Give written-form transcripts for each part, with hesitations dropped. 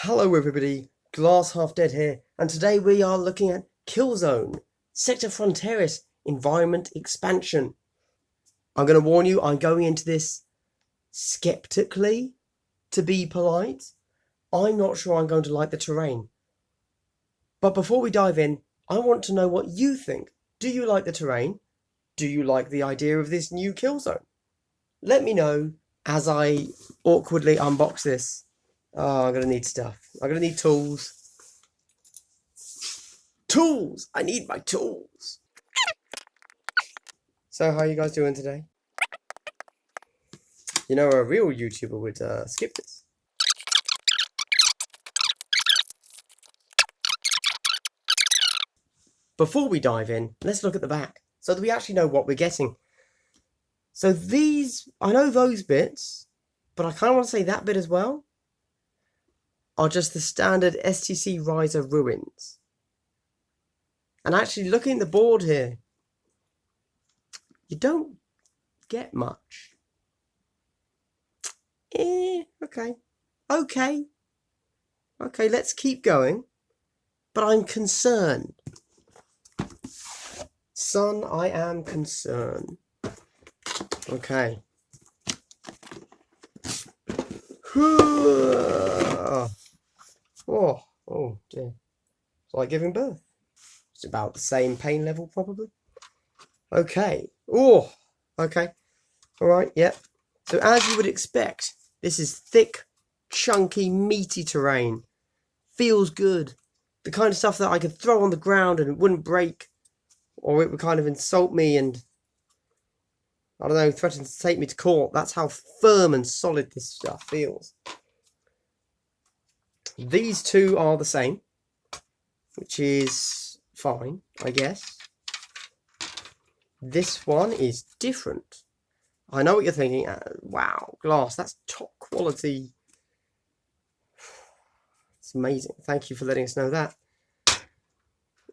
Hello everybody, Glass Half Dead here, and today we are looking at Killzone Sector Fronteris Environment Expansion. I'm going to warn you, I'm going into this skeptically, to be polite. I'm not sure I'm going to like the terrain. But before we dive in, I want to know what you think. Do you like the terrain? Do you like the idea of this new Killzone? Let me know as I awkwardly unbox this. Oh, I'm going to need stuff. I'm going to need tools. Tools! I need my tools! So, how are you guys doing today? You know, a real YouTuber would skip this. Before we dive in, let's look at the back, so that we actually know what we're getting. So these, I know those bits, but I kind of want to say that bit as well, are just the standard STC Riser ruins. And actually looking at the board here, you don't get much. Okay, let's keep going. But I'm concerned. Son, I am concerned. Okay. Oh dear. It's like giving birth. It's about the same pain level, probably. Okay. Oh, okay. Alright, yep. So as you would expect, this is thick, chunky, meaty terrain. Feels good. The kind of stuff that I could throw on the ground and it wouldn't break. Or it would kind of insult me and, I don't know, threaten to take me to court. That's how firm and solid this stuff feels. These two are the same, which is fine, I guess. This one is different. I know what you're thinking. Wow, glass, that's top quality. It's amazing. Thank you for letting us know that.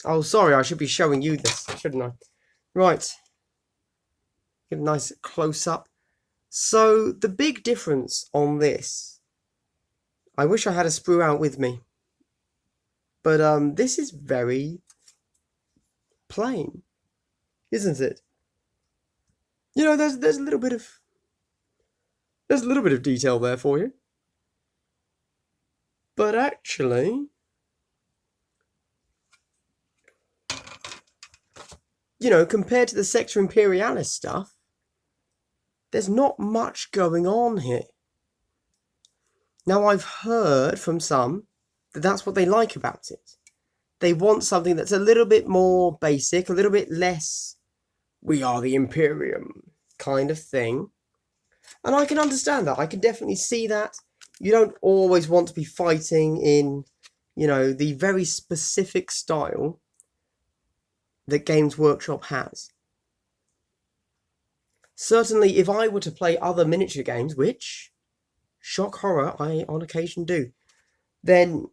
Oh, sorry, I should be showing you this, shouldn't I? Right. Get a nice close-up. So, the big difference on this, I wish I had a sprue out with me. But this is very plain, isn't it? You know, there's a little bit of detail there for you. But actually, you know, compared to the Sector Imperialis stuff, there's not much going on here. Now, I've heard from some that that's what they like about it. They want something that's a little bit more basic, a little bit less, we are the Imperium kind of thing. And I can understand that. I can definitely see that. You don't always want to be fighting in, you know, the very specific style that Games Workshop has. Certainly, if I were to play other miniature games, which, shock horror, I on occasion do, then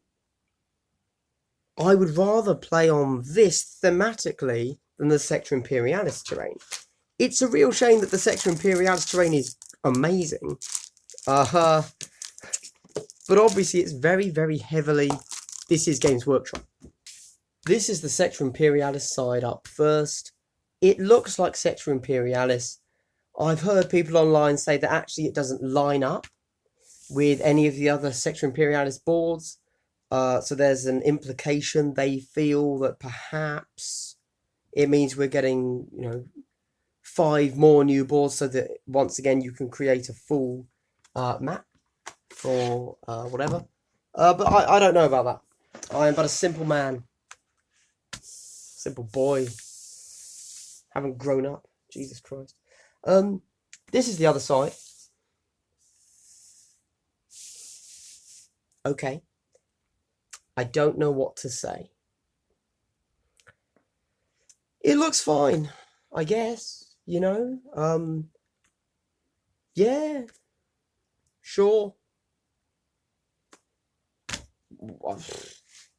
I would rather play on this thematically than the Sector Imperialis terrain. It's a real shame that the Sector Imperialis terrain is amazing. But obviously it's very, very heavily, this is Games Workshop. This is the Sector Imperialis side up first. It looks like Sector Imperialis. I've heard people online say that actually it doesn't line up with any of the other Sector Imperialis boards. So there's an implication they feel that perhaps it means we're getting, you know, 5 more new boards so that once again you can create a full map for whatever. But I don't know about that. I am but a simple man. Simple boy. Haven't grown up. Jesus Christ. This is the other side. Okay. I don't know what to say. It looks fine, I guess, you know. Yeah. Sure.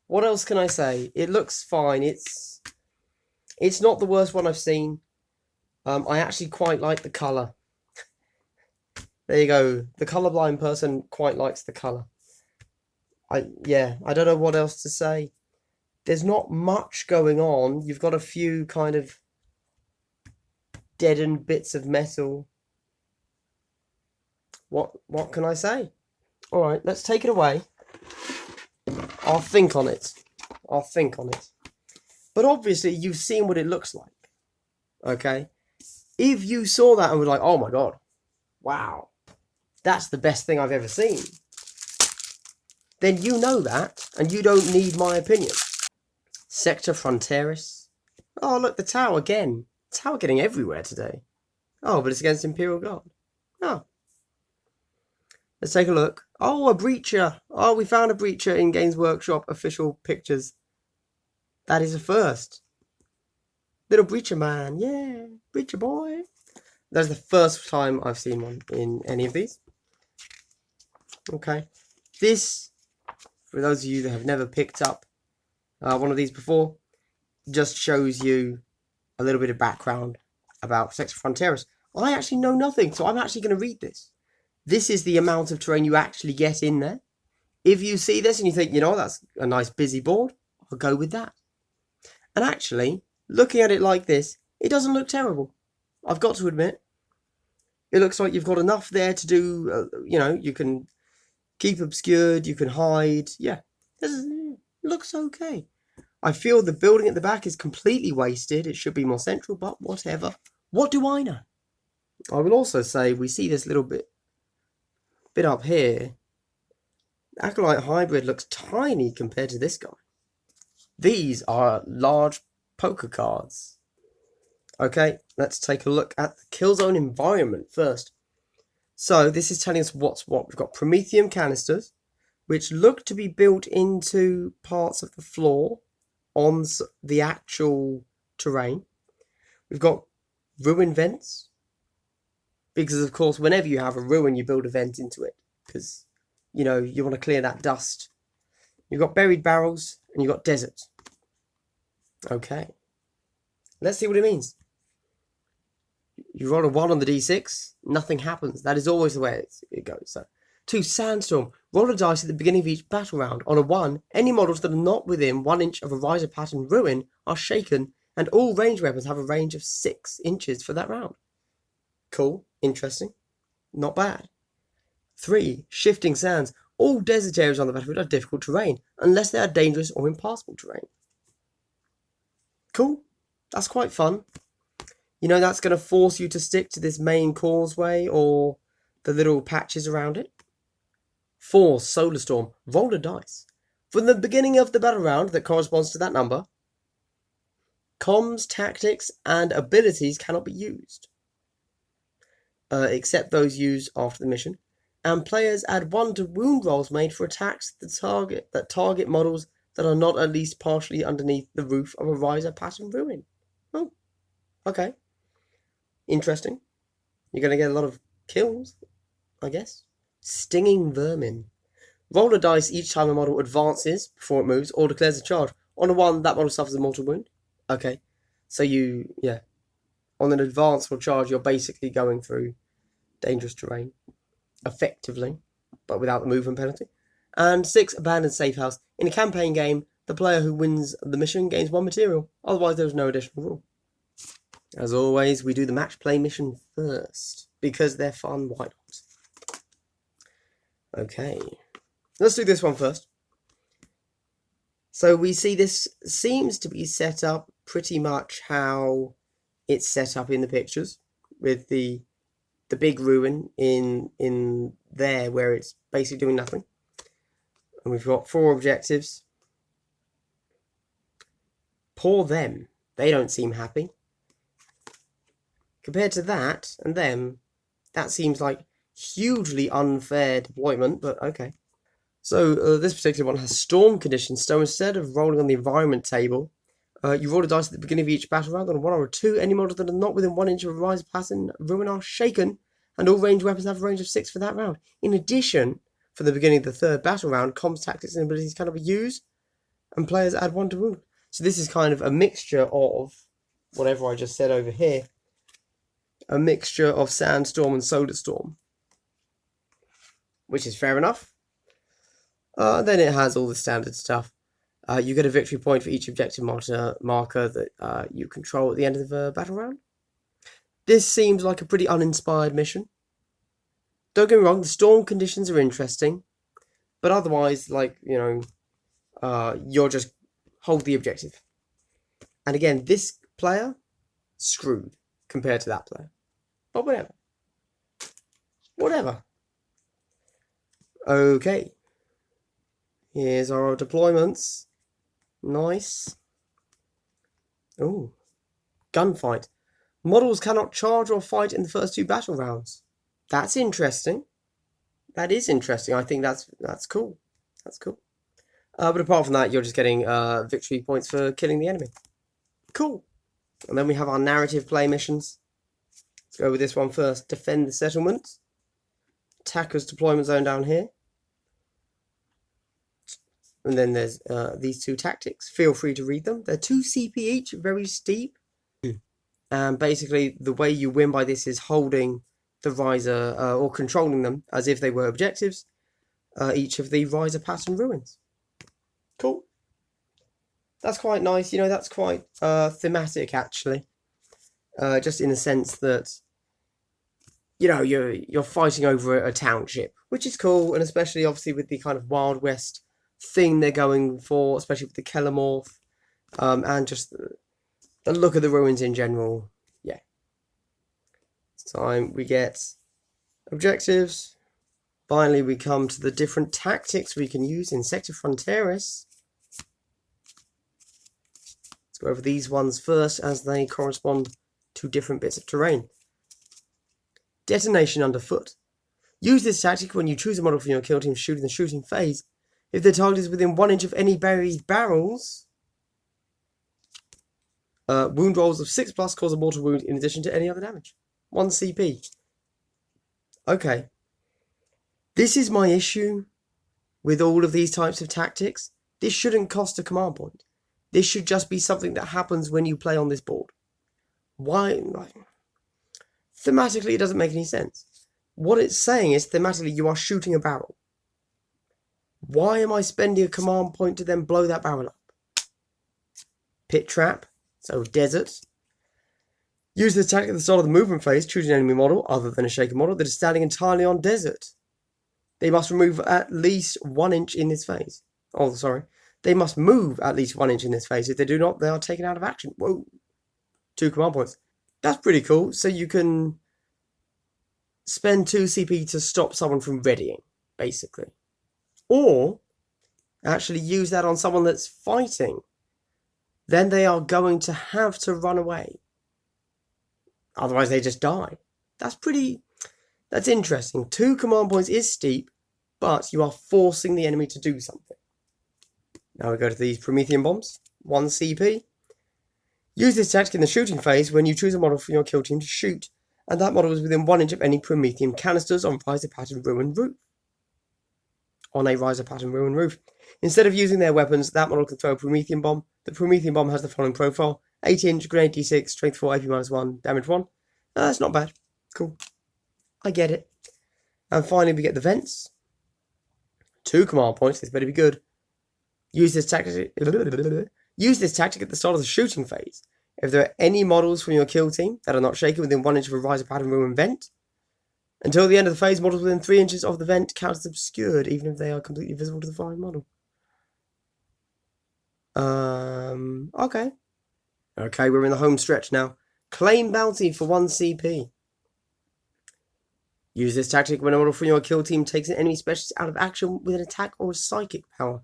What else can I say? It looks fine. It's not the worst one I've seen. I actually quite like the colour. There you go. The colourblind person quite likes the colour. Yeah, I don't know what else to say. There's not much going on. You've got a few kind of deadened bits of metal. What can I say? All right, let's take it away. I'll think on it. But obviously, you've seen what it looks like. Okay? If you saw that and were like, oh my god, wow, that's the best thing I've ever seen, then you know that, and you don't need my opinion. Sector Fronteris. Oh, look, the tower again. Tower getting everywhere today. Oh, but it's against Imperial Guard. Oh. Let's take a look. Oh, a breacher. Oh, we found a breacher in Games Workshop official pictures. That is a first. Little breacher man. Yeah, breacher boy. That's the first time I've seen one in any of these. Okay. This, for those of you that have never picked up one of these before, just shows you a little bit of background about Sector Fronteris. I actually know nothing, so I'm actually going to read this. This is the amount of terrain you actually get in there. If you see this and you think, you know, that's a nice busy board, I'll go with that. And actually, looking at it like this, it doesn't look terrible. I've got to admit. It looks like you've got enough there to do, you know, you can keep obscured, you can hide. Yeah, it looks okay. I feel the building at the back is completely wasted. It should be more central, but whatever. What do I know? I will also say we see this little bit up here. Acolyte Hybrid looks tiny compared to this guy. These are large poker cards. Okay, let's take a look at the kill zone environment first. So this is telling us what's what. We've got Promethean canisters, which look to be built into parts of the floor on the actual terrain. We've got ruin vents, because of course whenever you have a ruin you build a vent into it, because you know you want to clear that dust. You've got buried barrels and you've got desert. Okay, let's see what it means. You roll a 1 on the d6, nothing happens. That is always the way it goes. So 2, sandstorm. Roll a dice at the beginning of each battle round. On a 1, any models that are not within 1 inch of a riser pattern ruin are shaken, and all ranged weapons have a range of 6 inches for that round. Cool, interesting, not bad. 3, shifting sands. All desert areas on the battlefield are difficult terrain, unless they are dangerous or impassable terrain. Cool, that's quite fun. You know, that's going to force you to stick to this main causeway or the little patches around it. 4, solar storm. Roll a dice. From the beginning of the battle round that corresponds to that number, comms, tactics, and abilities cannot be used, except those used after the mission. And players add 1 to wound rolls made for attacks that target models that are not at least partially underneath the roof of a riser pattern ruin. Oh, okay. Interesting. You're going to get a lot of kills, I guess. Stinging vermin. Roll a dice each time a model advances before it moves or declares a charge. On a 1, that model suffers a mortal wound. Okay. So on an advance or charge, you're basically going through dangerous terrain, effectively, but without the movement penalty. And 6, abandoned safe house. In a campaign game, the player who wins the mission gains 1 material. Otherwise, there's no additional rule. As always, we do the match play mission first, because they're fun. Why not? Okay, let's do this one first. So we see this seems to be set up pretty much how it's set up in the pictures, with the big ruin in there where it's basically doing nothing. And we've got 4 objectives. Poor them. They don't seem happy. Compared to that and them, that seems like hugely unfair deployment, but okay. So this particular one has storm conditions. So instead of rolling on the environment table, you roll a dice at the beginning of each battle round. On a 1 or a 2, any models that are not within 1 inch of a rise pattern ruin are shaken, and all ranged weapons have a range of 6 for that round. In addition, for the beginning of the 3rd battle round, comms, tactics, and abilities cannot be used, and players add 1 to wound. So this is kind of a mixture of whatever I just said over here. A mixture of sandstorm and solar storm, which is fair enough. Then it has all the standard stuff. You get a victory point for each objective marker that you control at the end of the battle round. This seems like a pretty uninspired mission. Don't get me wrong, the storm conditions are interesting, but otherwise, like, you know, you're just hold the objective. And again, this player, screwed compared to that player. But whatever. Whatever. Okay. Here's our deployments. Nice. Oh. Gunfight. Models cannot charge or fight in the first 2 battle rounds. That's interesting. That is interesting. I think that's cool. That's cool. But apart from that, you're just getting victory points for killing the enemy. Cool. And then we have our narrative play missions. Let's go with this one first. Defend the settlement. Attackers deployment zone down here. And then there's these 2 tactics. Feel free to read them. They're 2 CP each, very steep. And basically, the way you win by this is holding the riser or controlling them as if they were objectives. Each of the riser pattern ruins. Cool. That's quite nice. You know, that's quite thematic actually. Just in the sense that, you know, you're fighting over a township, which is cool, and especially obviously with the kind of Wild West thing they're going for, especially with the Kellamorph, and just the look of the ruins in general. Yeah. This time we get objectives. Finally, we come to the different tactics we can use in Sector Fronteris. Let's go over these ones first as they correspond to different bits of terrain. Detonation underfoot. Use this tactic when you choose a model from your kill team to shoot in the shooting phase. If the target is within 1 inch of any buried barrels, wound rolls of 6+ cause a mortal wound in addition to any other damage. 1 CP. Okay. This is my issue with all of these types of tactics. This shouldn't cost a command point. This should just be something that happens when you play on this board. Why? Thematically, it doesn't make any sense. What it's saying is, thematically, you are shooting a barrel. Why am I spending a command point to then blow that barrel up? Pit trap. So, desert. Use this tactic at the start of the movement phase. Choose an enemy model, other than a shaken model, that is standing entirely on desert. They must remove at least 1 inch in this phase. Oh, sorry. They must move at least 1 inch in this phase. If they do not, they are taken out of action. Whoa. 2 command points. That's pretty cool. So you can spend 2 CP to stop someone from readying, basically. Or actually use that on someone that's fighting. Then they are going to have to run away. Otherwise they just die. That's interesting. 2 command points is steep, but you are forcing the enemy to do something. Now we go to these Promethean Bombs. 1 CP. Use this tactic in the shooting phase when you choose a model from your kill team to shoot, and that model is within 1 inch of any Promethean canisters on riser pattern ruined roof. On a riser pattern ruined roof. Instead of using their weapons, that model can throw a Promethean Bomb. The Promethean Bomb has the following profile: 8 inch, grenade D6, strength 4, AP -1, damage 1. That's not bad. Cool. I get it. And finally, we get the vents. 2 command points. This better be good. Use this tactic at the start of the shooting phase. If there are any models from your kill team that are not shaken within 1 inch of a riser pattern ruin vent, until the end of the phase, models within 3 inches of the vent count as obscured, even if they are completely visible to the firing model. Okay. Okay, we're in the home stretch now. Claim bounty for 1 CP. Use this tactic when a model from your kill team takes an enemy specialist out of action with an attack or a psychic power.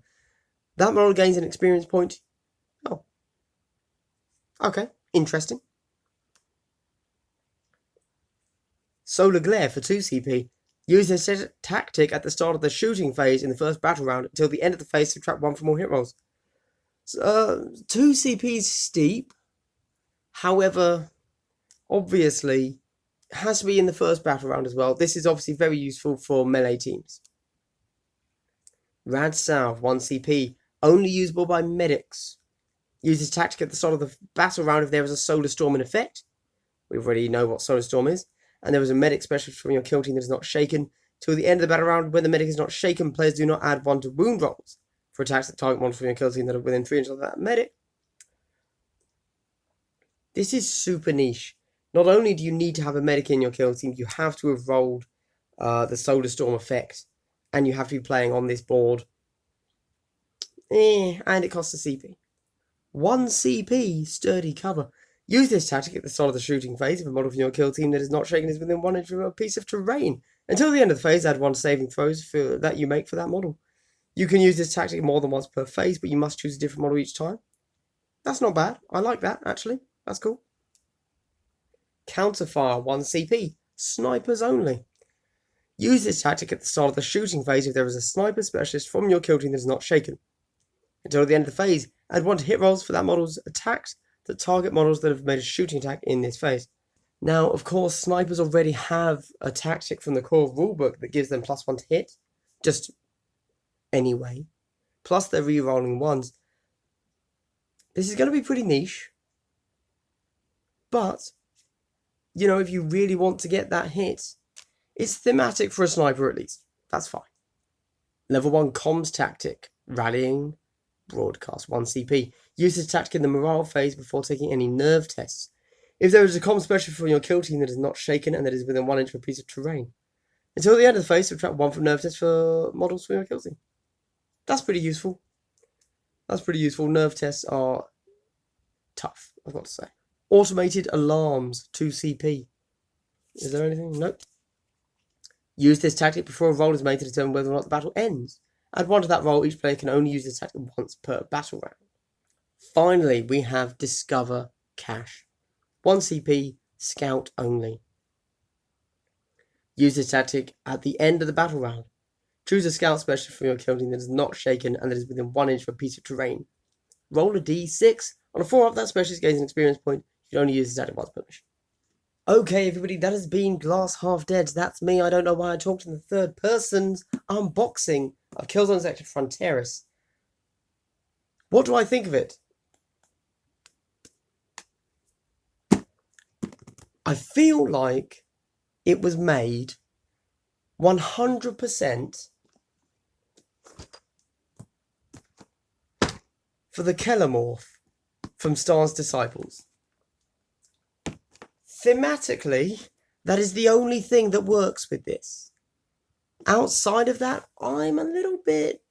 That model gains an experience point. Oh. Okay, interesting. Solar Glare for 2 CP. Use this tactic at the start of the shooting phase in the first battle round until the end of the phase, subtract 1 from all hit rolls. 2 CP is steep. However, obviously, it has to be in the first battle round as well. This is obviously very useful for melee teams. Rad South, 1 CP. Only usable by medics. Use this tactic at the start of the battle round if there is a solar storm in effect. We already know what solar storm is. And there is a medic specialist from your kill team that is not shaken. till the end of the battle round. When the medic is not shaken, players do not add 1 to wound rolls for attacks that target monsters from your kill team that are within 3 inches of that medic. This is super niche. Not only do you need to have a medic in your kill team, you have to have rolled the Solar Storm effect, and you have to be playing on this board. And it costs a CP. 1 CP, sturdy cover. Use this tactic at the start of the shooting phase if a model from your kill team that is not shaken is within 1 inch of a piece of terrain. Until the end of the phase, add 1 saving throws that you make for that model. You can use this tactic more than once per phase, but you must choose a different model each time. That's not bad. I like that, actually. That's cool. Counterfire, 1 CP. Snipers only. Use this tactic at the start of the shooting phase if there is a sniper specialist from your kill team that is not shaken. Until the end of the phase, add 1 to hit rolls for that model's attacks that target models that have made a shooting attack in this phase. Now, of course, snipers already have a tactic from the core rulebook that gives them +1 to hit, just anyway. Plus they're re-rolling 1s. This is going to be pretty niche. But, you know, if you really want to get that hit, it's thematic for a sniper at least. That's fine. Level 1 comms tactic. Rallying broadcast, 1 CP. Use this tactic in the morale phase before taking any nerve tests. If there is a comm specialist from your kill team that is not shaken and that is within 1 inch of a piece of terrain. Until the end of the phase, subtract 1 from nerve tests for models from your kill team. That's pretty useful. That's pretty useful. Nerve tests are tough, I've got to say. Automated alarms, 2 CP. Is there anything? Nope. Use this tactic before a roll is made to determine whether or not the battle ends. Add 1 to that roll. Each player can only use this tactic once per battle round. Finally, we have Discover Cache. 1 CP, Scout only. Use this tactic at the end of the battle round. Choose a Scout specialist from your kill team that is not shaken and that is within 1 inch of a piece of terrain. Roll a D6. On a 4-up, that specialist gains an experience point. You can only use this tactic once per mission. Okay, everybody, that has been Glass Half Dead. That's me. I don't know why I talked in the third person's unboxing of Zone Sector Fronteris. What do I think of it? I feel like it was made 100% for the Kellamorph from Star's Disciples. Thematically, that is the only thing that works with this. Outside of that, I'm a little bit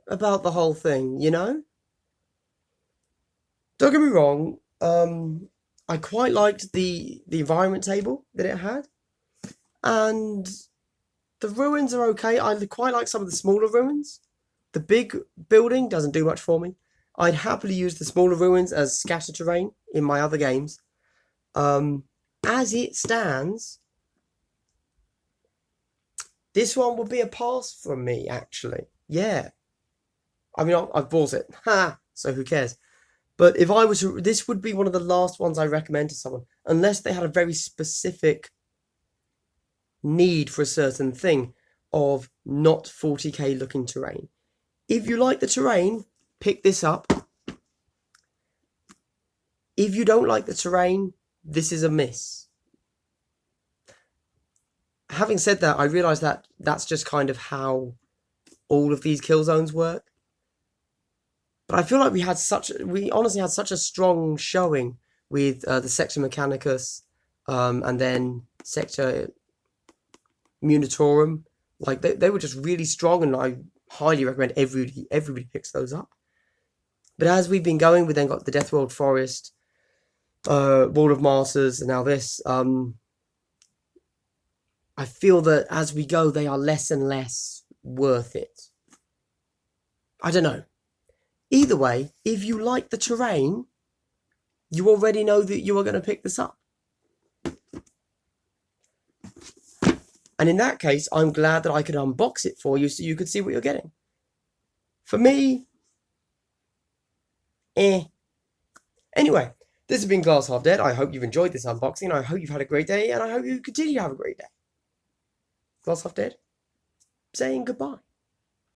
about the whole thing, you know? Don't get me wrong, I quite liked the environment table that it had. And the ruins are okay. I quite like some of the smaller ruins. The big building doesn't do much for me. I'd happily use the smaller ruins as scatter terrain in my other games. As it stands, this one would be a pass from me, actually. Yeah. I mean, I've bought it. So who cares? But if I was to, this would be one of the last ones I recommend to someone, unless they had a very specific need for a certain thing of not 40k looking terrain. If you like the terrain, pick this up. If you don't like the terrain, this is a miss. Having said that, I realise that that's just kind of how all of these kill zones work. But I feel like we honestly had such a strong showing with the Sector Mechanicus and then Sector Munitorum. Like they were just really strong, and I highly recommend everybody picks those up. But as we've been going, we then got the Deathworld Forest, Wall of Martyrs, and now this. I feel that as we go, they are less and less worth it. I don't know. Either way, if you like the terrain, you already know that you are going to pick this up. And in that case, I'm glad that I could unbox it for you so you could see what you're getting. For me, Anyway, this has been Glass Half Dead. I hope you've enjoyed this unboxing. I hope you've had a great day, and I hope you continue to have a great day. Glass Half Dead, saying goodbye.